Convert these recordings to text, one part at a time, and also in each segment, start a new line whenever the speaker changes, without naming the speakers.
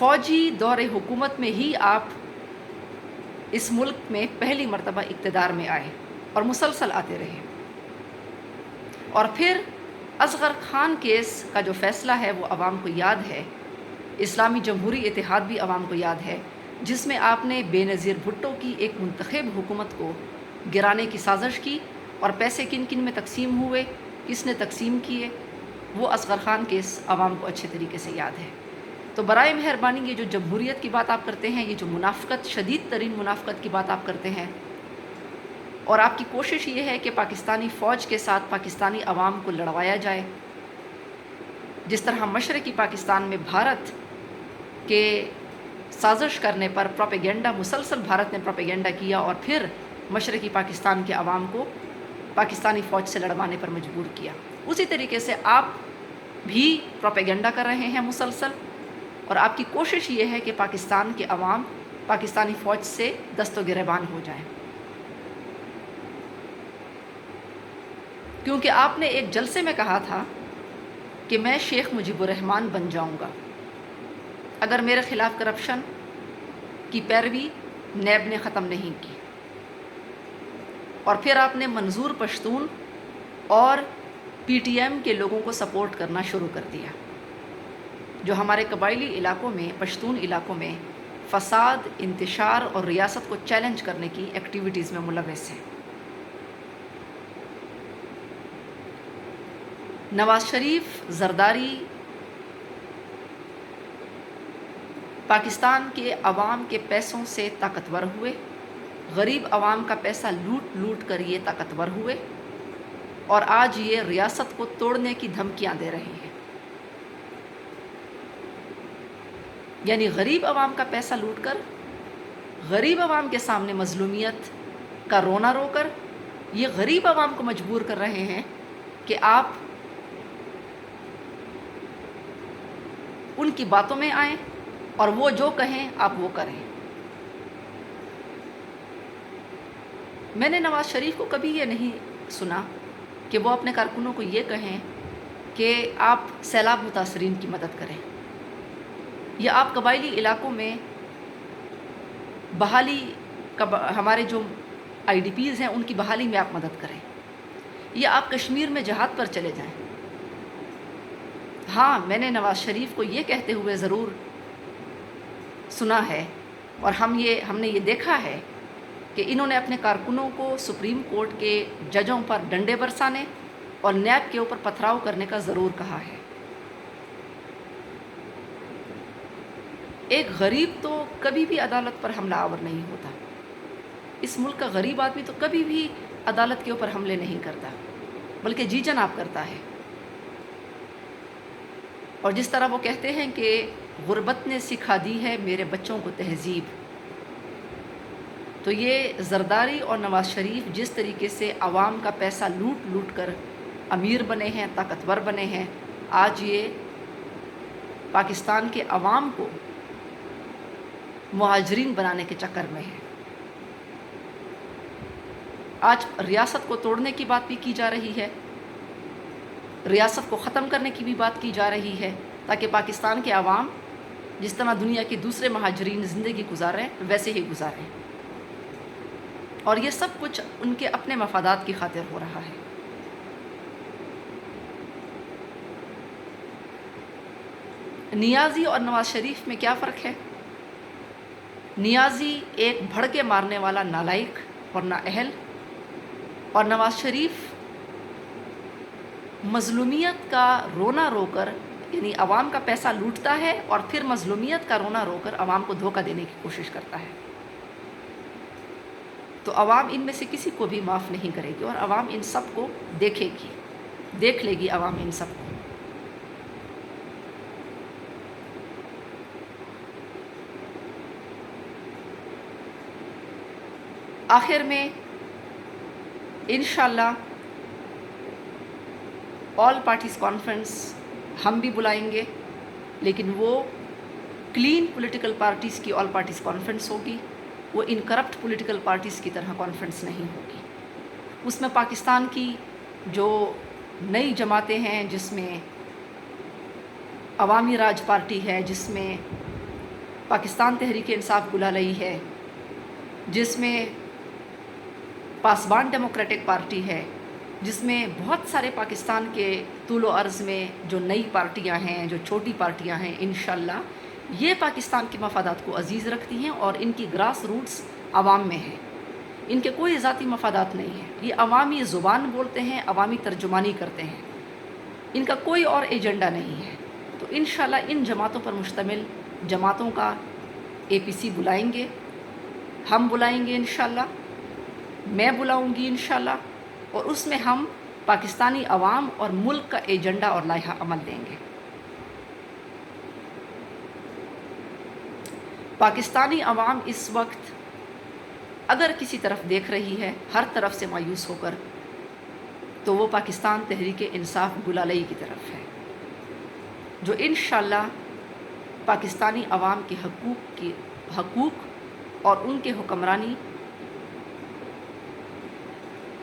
فوجی دور حکومت میں ہی آپ اس ملک میں پہلی مرتبہ اقتدار میں آئے اور مسلسل آتے رہے، اور پھر اصغر خان کیس کا جو فیصلہ ہے وہ عوام کو یاد ہے، اسلامی جمہوری اتحاد بھی عوام کو یاد ہے، جس میں آپ نے بے نظیر بھٹو کی ایک منتخب حکومت کو گرانے کی سازش کی، اور پیسے کن کن میں تقسیم ہوئے، کس نے تقسیم کیے، وہ اصغر خان کیس عوام کو اچھے طریقے سے یاد ہے۔ تو برائے مہربانی یہ جو جمہوریت کی بات آپ کرتے ہیں، یہ جو منافقت، شدید ترین منافقت کی بات آپ کرتے ہیں، اور آپ کی کوشش یہ ہے کہ پاکستانی فوج کے ساتھ پاکستانی عوام کو لڑوایا جائے، جس طرح مشرقی پاکستان میں بھارت کے سازش کرنے پر پروپیگنڈا، مسلسل بھارت نے پروپیگنڈا کیا اور پھر مشرقی پاکستان کے عوام کو پاکستانی فوج سے لڑوانے پر مجبور کیا، اسی طریقے سے آپ بھی پروپیگنڈا کر رہے ہیں مسلسل، اور آپ کی کوشش یہ ہے کہ پاکستان کے عوام پاکستانی فوج سے دست و گریبان ہو جائیں، کیونکہ آپ نے ایک جلسے میں کہا تھا کہ میں شیخ مجیب الرحمن بن جاؤں گا اگر میرے خلاف کرپشن کی پیروی نیب نے ختم نہیں کی، اور پھر آپ نے منظور پشتون اور پی ٹی ایم کے لوگوں کو سپورٹ کرنا شروع کر دیا، جو ہمارے قبائلی علاقوں میں، پشتون علاقوں میں فساد، انتشار اور ریاست کو چیلنج کرنے کی ایکٹیویٹیز میں ملوث ہیں۔ نواز شریف، زرداری پاکستان کے عوام کے پیسوں سے طاقتور ہوئے، غریب عوام کا پیسہ لوٹ لوٹ کر یہ طاقتور ہوئے، اور آج یہ ریاست کو توڑنے کی دھمکیاں دے رہے ہیں، یعنی غریب عوام کا پیسہ لوٹ کر، غریب عوام کے سامنے مظلومیت کا رونا رو کر، یہ غریب عوام کو مجبور کر رہے ہیں کہ آپ ان کی باتوں میں آئیں اور وہ جو کہیں آپ وہ کریں۔ میں نے نواز شریف کو کبھی یہ نہیں سنا کہ وہ اپنے کارکنوں کو یہ کہیں کہ آپ سیلاب متاثرین کی مدد کریں، یا آپ قبائلی علاقوں میں بحالی، ہمارے جو آئی ڈی پیز ہیں ان کی بحالی میں آپ مدد کریں، یا آپ کشمیر میں جہاد پر چلے جائیں۔ ہاں، میں نے نواز شریف کو یہ کہتے ہوئے ضرور سنا ہے، اور ہم نے یہ دیکھا ہے کہ انہوں نے اپنے کارکنوں کو سپریم کورٹ کے ججوں پر ڈنڈے برسانے اور نیب کے اوپر پتھراؤ کرنے کا ضرور کہا ہے۔ ایک غریب تو کبھی بھی عدالت پر حملہ آور نہیں ہوتا، اس ملک کا غریب آدمی تو کبھی بھی عدالت کے اوپر حملے نہیں کرتا، بلکہ جی جناب کرتا ہے۔ اور جس طرح وہ کہتے ہیں کہ غربت نے سکھا دی ہے میرے بچوں کو تہذیب، تو یہ زرداری اور نواز شریف جس طریقے سے عوام کا پیسہ لوٹ لوٹ کر امیر بنے ہیں، طاقتور بنے ہیں، آج یہ پاکستان کے عوام کو مہاجرین بنانے کے چکر میں ہے۔ آج ریاست کو توڑنے کی بات بھی کی جا رہی ہے، ریاست کو ختم کرنے کی بھی بات کی جا رہی ہے، تاکہ پاکستان کے عوام جس طرح دنیا کے دوسرے مہاجرین زندگی گزاریں ویسے ہی گزاریں، اور یہ سب کچھ ان کے اپنے مفادات کی خاطر ہو رہا ہے۔ نیازی اور نواز شریف میں کیا فرق ہے؟ نیازی ایک بھڑکے مارنے والا نالائق اور نااہل، اور نواز شریف مظلومیت کا رونا رو کر، یعنی عوام کا پیسہ لوٹتا ہے اور پھر مظلومیت کا رونا رو کر عوام کو دھوکہ دینے کی کوشش کرتا ہے۔ تو عوام ان میں سے کسی کو بھی معاف نہیں کرے گی، اور عوام ان سب کو دیکھے گی، دیکھ لے گی عوام ان سب کو۔ آخر میں انشاءاللہ آل پارٹیز کانفرنس ہم بھی بلائیں گے، لیکن وہ کلین پولیٹیکل پارٹیز کی آل پارٹیز کانفرنس ہوگی، وہ ان کرپٹ پولیٹیکل پارٹیز کی طرح کانفرنس نہیں ہوگی۔ اس میں پاکستان کی جو نئی جماعتیں ہیں، جس میں عوامی راج پارٹی ہے، جس میں پاکستان تحریک انصاف گلالئی ہے، جس میں پاسبان ڈیموکریٹک پارٹی ہے، جس میں بہت سارے پاکستان کے طول و عرض میں جو نئی پارٹیاں ہیں، جو چھوٹی پارٹیاں ہیں، انشاءاللہ یہ پاکستان کے مفادات کو عزیز رکھتی ہیں اور ان کی گراس روٹس عوام میں ہیں، ان کے کوئی ذاتی مفادات نہیں ہیں، یہ عوامی زبان بولتے ہیں، عوامی ترجمانی کرتے ہیں، ان کا کوئی اور ایجنڈا نہیں ہے۔ تو انشاءاللہ ان جماعتوں پر مشتمل جماعتوں کا APC بلائیں گے، ہم بلائیں گے انشاءاللہ، میں بلاؤں گی انشاءاللہ، اور اس میں ہم پاکستانی عوام اور ملک کا ایجنڈا اور لائحہ عمل دیں گے۔ پاکستانی عوام اس وقت اگر کسی طرف دیکھ رہی ہے، ہر طرف سے مایوس ہو کر، تو وہ پاکستان تحریک انصاف گلالئی کی طرف ہے، جو انشاءاللہ پاکستانی عوام کے حقوق اور ان کے حکمرانی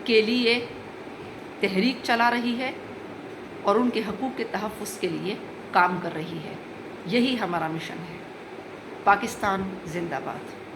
کے لیے تحریک چلا رہی ہے اور ان کے حقوق کے تحفظ کے لیے کام کر رہی ہے۔ یہی ہمارا مشن ہے۔ پاکستان زندہ باد۔